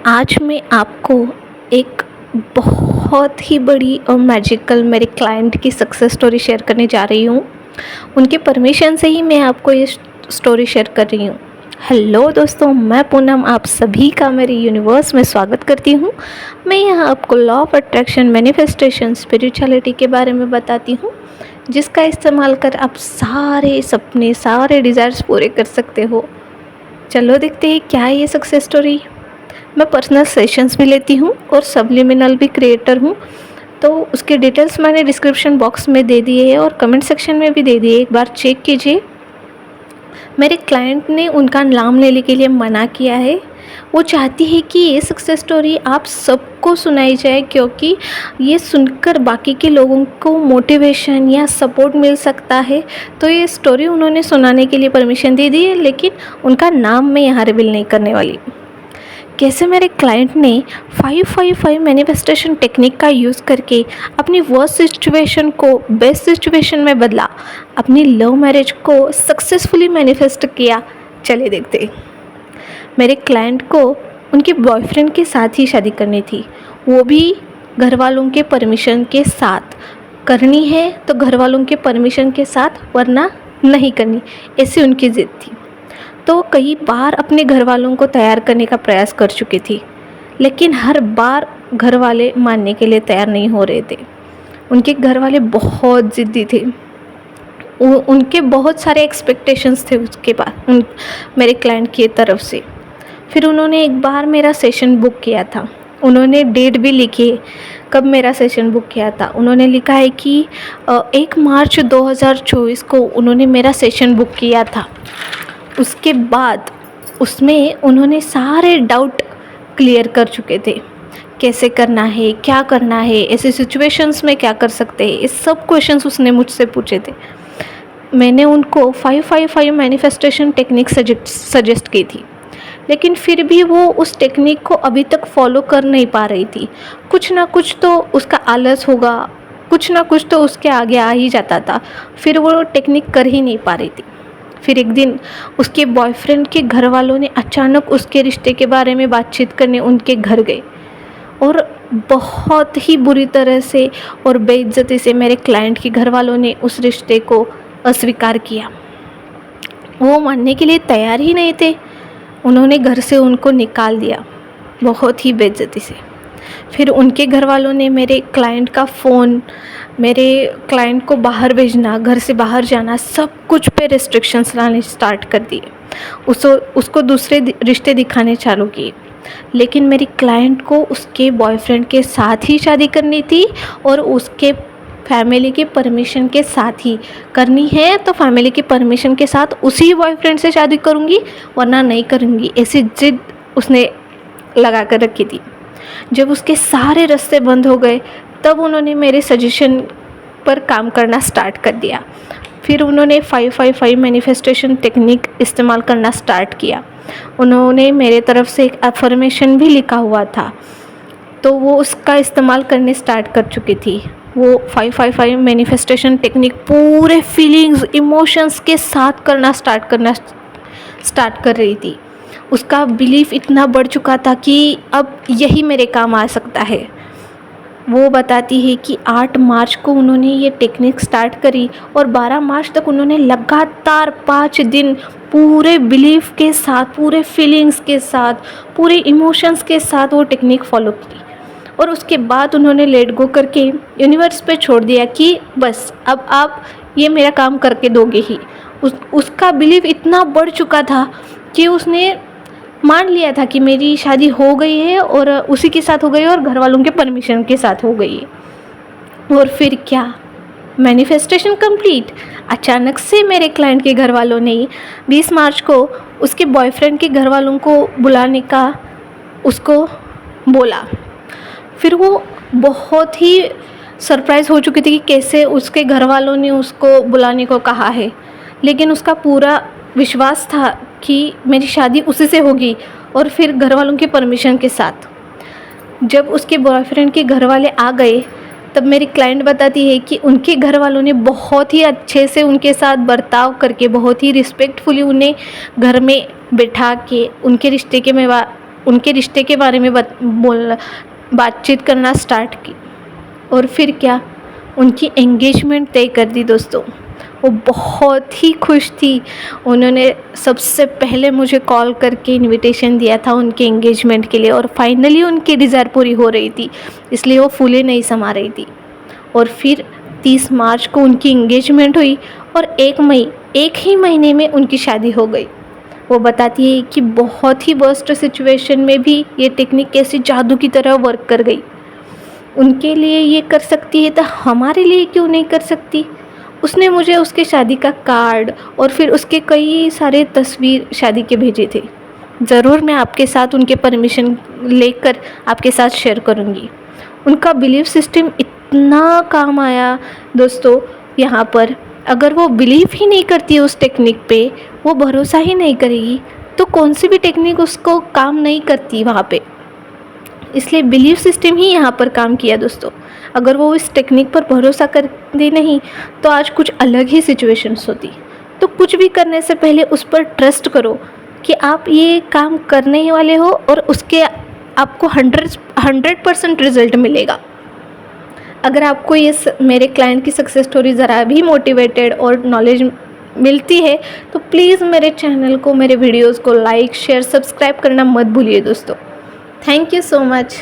आज मैं आपको एक बहुत ही बड़ी और मैजिकल मेरे क्लाइंट की सक्सेस स्टोरी शेयर करने जा रही हूँ। उनके परमिशन से ही मैं आपको ये स्टोरी शेयर कर रही हूँ। हेलो दोस्तों, मैं पूनम आप सभी का मेरे यूनिवर्स में स्वागत करती हूँ। मैं यहाँ आपको law of attraction, manifestation, spirituality के बारे में बताती हूँ, जिसका इस्तेमाल कर आप सारे सपने, सारे डिज़ायर्स पूरे कर सकते हो। चलो देखते हैं क्या है ये सक्सेस स्टोरी। मैं पर्सनल सेशंस भी लेती हूँ और सबलिमिनल भी क्रिएटर हूँ, तो उसके डिटेल्स मैंने डिस्क्रिप्शन बॉक्स में दे दिए है और कमेंट सेक्शन में भी दे दिए, एक बार चेक कीजिए। मेरे क्लाइंट ने उनका नाम लेने के लिए मना किया है। वो चाहती है कि ये सक्सेस स्टोरी आप सबको सुनाई जाए, क्योंकि ये सुनकर बाकी के लोगों को मोटिवेशन या सपोर्ट मिल सकता है। तो ये स्टोरी उन्होंने सुनाने के लिए परमिशन दे दी है, लेकिन उनका नाम मैं यहाँ रिवील नहीं करने वाली। कैसे मेरे क्लाइंट ने 555 मैनिफेस्टेशन टेक्निक का यूज़ करके अपनी वर्स्ट सिचुएशन को बेस्ट सिचुएशन में बदला, अपनी लव मैरिज को सक्सेसफुली मैनिफेस्ट किया, चले देखते। मेरे क्लाइंट को उनके बॉयफ्रेंड के साथ ही शादी करनी थी, वो भी घर वालों के परमिशन के साथ। करनी है तो घर वालों के परमिशन के साथ, वरना नहीं करनी, ऐसी उनकी ज़िद थी। तो कई बार अपने घर वालों को तैयार करने का प्रयास कर चुकी थी, लेकिन हर बार घर वाले मानने के लिए तैयार नहीं हो रहे थे। उनके घर वाले बहुत ज़िद्दी थे। उनके बहुत सारे एक्सपेक्टेशंस थे उसके बाद मेरे क्लाइंट की तरफ से। फिर उन्होंने एक बार मेरा सेशन बुक किया था। उन्होंने डेट भी लिखी है कब मेरा सेशन बुक किया था। उन्होंने लिखा है कि 1 मार्च 2024 को उन्होंने मेरा सेशन बुक किया था। उसके बाद उसमें उन्होंने सारे डाउट क्लियर कर चुके थे, कैसे करना है, क्या करना है, ऐसे सिचुएशंस में क्या कर सकते हैं, ये सब क्वेश्चंस उसने मुझसे पूछे थे। मैंने उनको 555 मैनिफेस्टेशन टेक्निक सजेस्ट की थी, लेकिन फिर भी वो उस टेक्निक को अभी तक फॉलो कर नहीं पा रही थी। कुछ ना कुछ तो उसका आलस होगा, कुछ ना कुछ तो उसके आगे आ ही जाता था, फिर वो टेक्निक कर ही नहीं पा रही थी। फिर एक दिन उसके बॉयफ्रेंड के घर वालों ने अचानक उसके रिश्ते के बारे में बातचीत करने उनके घर गए, और बहुत ही बुरी तरह से और बेइज्जती से मेरे क्लाइंट के घर वालों ने उस रिश्ते को अस्वीकार किया। वो मानने के लिए तैयार ही नहीं थे। उन्होंने घर से उनको निकाल दिया, बहुत ही बेइज्जती से। फिर उनके घर वालों ने मेरे क्लाइंट का फ़ोन, मेरे क्लाइंट को बाहर भेजना, घर से बाहर जाना, सब कुछ पे रिस्ट्रिक्शंस लाने स्टार्ट कर दिए। उसको दूसरे रिश्ते दिखाने चालू किए। लेकिन मेरी क्लाइंट को उसके बॉयफ्रेंड के साथ ही शादी करनी थी, और उसके फैमिली के परमिशन के साथ ही करनी है। तो फैमिली के परमिशन के साथ उसी बॉयफ्रेंड से शादी करूँगी, वरना नहीं करूँगी, ऐसी जिद उसने लगा कर रखी थी। जब उसके सारे रास्ते बंद हो गए, तब उन्होंने मेरे सजेशन पर काम करना स्टार्ट कर दिया। फिर उन्होंने 555 मैनिफेस्टेशन टेक्निक इस्तेमाल करना स्टार्ट किया। उन्होंने मेरे तरफ से एक अफर्मेशन भी लिखा हुआ था, तो वो उसका इस्तेमाल करने स्टार्ट कर चुकी थी। वो 555 मैनिफेस्टेशन टेक्निक पूरे फीलिंग्स, इमोशंस के साथ करना स्टार्ट कर रही थी। उसका बिलीफ इतना बढ़ चुका था कि अब यही मेरे काम आ सकता है। वो बताती है कि 8 मार्च को उन्होंने ये टेक्निक स्टार्ट करी, और 12 मार्च तक उन्होंने लगातार 5 दिन पूरे बिलीफ के साथ, पूरे फीलिंग्स के साथ, पूरे इमोशंस के साथ वो टेक्निक फॉलो की। और उसके बाद उन्होंने लेट गो करके यूनिवर्स पे छोड़ दिया कि बस अब आप ये मेरा काम करके दोगे ही। उसका बिलीफ इतना बढ़ चुका था कि उसने मान लिया था कि मेरी शादी हो गई है, और उसी के साथ हो गई है, और घर वालों के परमिशन के साथ हो गई है। और फिर क्या, मैनिफेस्टेशन कंप्लीट। अचानक से मेरे क्लाइंट के घर वालों ने 20 मार्च को उसके बॉयफ्रेंड के घर वालों को बुलाने का उसको बोला। फिर वो बहुत ही सरप्राइज़ हो चुकी थी कि कैसे उसके घर वालों ने उसको बुलाने को कहा है, लेकिन उसका पूरा विश्वास था कि मेरी शादी उसी से होगी, और फिर घर वालों के परमिशन के साथ। जब उसके बॉयफ्रेंड के घर वाले आ गए, तब मेरी क्लाइंट बताती है कि उनके घर वालों ने बहुत ही अच्छे से उनके साथ बर्ताव करके, बहुत ही रिस्पेक्टफुली उन्हें घर में बैठा के उनके रिश्ते के उनके रिश्ते के बारे में बातचीत करना स्टार्ट की। और फिर क्या, उनकी एंगेजमेंट तय कर दी दोस्तों। वो बहुत ही खुश थी। उन्होंने सबसे पहले मुझे कॉल करके इनविटेशन दिया था उनके एंगेजमेंट के लिए, और फाइनली उनकी डिज़ायर पूरी हो रही थी, इसलिए वो फूले नहीं समा रही थी। और फिर 30 मार्च को उनकी एंगेजमेंट हुई और 1 ही महीने में उनकी शादी हो गई। वो बताती है कि बहुत ही वर्स्ट सिचुएशन में भी ये टेक्निक कैसी जादू की तरह वर्क कर गई। उनके लिए ये कर सकती है तो हमारे लिए क्यों नहीं कर सकती। उसने मुझे उसके शादी का कार्ड और फिर उसके कई सारे तस्वीर शादी के भेजे थे। ज़रूर मैं आपके साथ उनके परमिशन लेकर आपके साथ शेयर करूँगी। उनका बिलीफ सिस्टम इतना काम आया दोस्तों यहाँ पर। अगर वो बिलीव ही नहीं करती है उस टेक्निक पे, वो भरोसा ही नहीं करेगी, तो कौन सी भी टेक्निक उसको काम नहीं करती वहाँ पे। इसलिए बिलीफ सिस्टम ही यहाँ पर काम किया दोस्तों। अगर वो इस टेक्निक पर भरोसा करती नहीं तो आज कुछ अलग ही सिचुएशंस होती। तो कुछ भी करने से पहले उस पर ट्रस्ट करो कि आप ये काम करने ही वाले हो, और उसके आपको 100% रिजल्ट मिलेगा। अगर आपको ये मेरे क्लाइंट की सक्सेस स्टोरी ज़रा भी मोटिवेटेड और नॉलेज मिलती है तो प्लीज़ मेरे चैनल को, मेरे वीडियोज़ को लाइक, शेयर, सब्सक्राइब करना मत भूलिए दोस्तों। Thank you so much.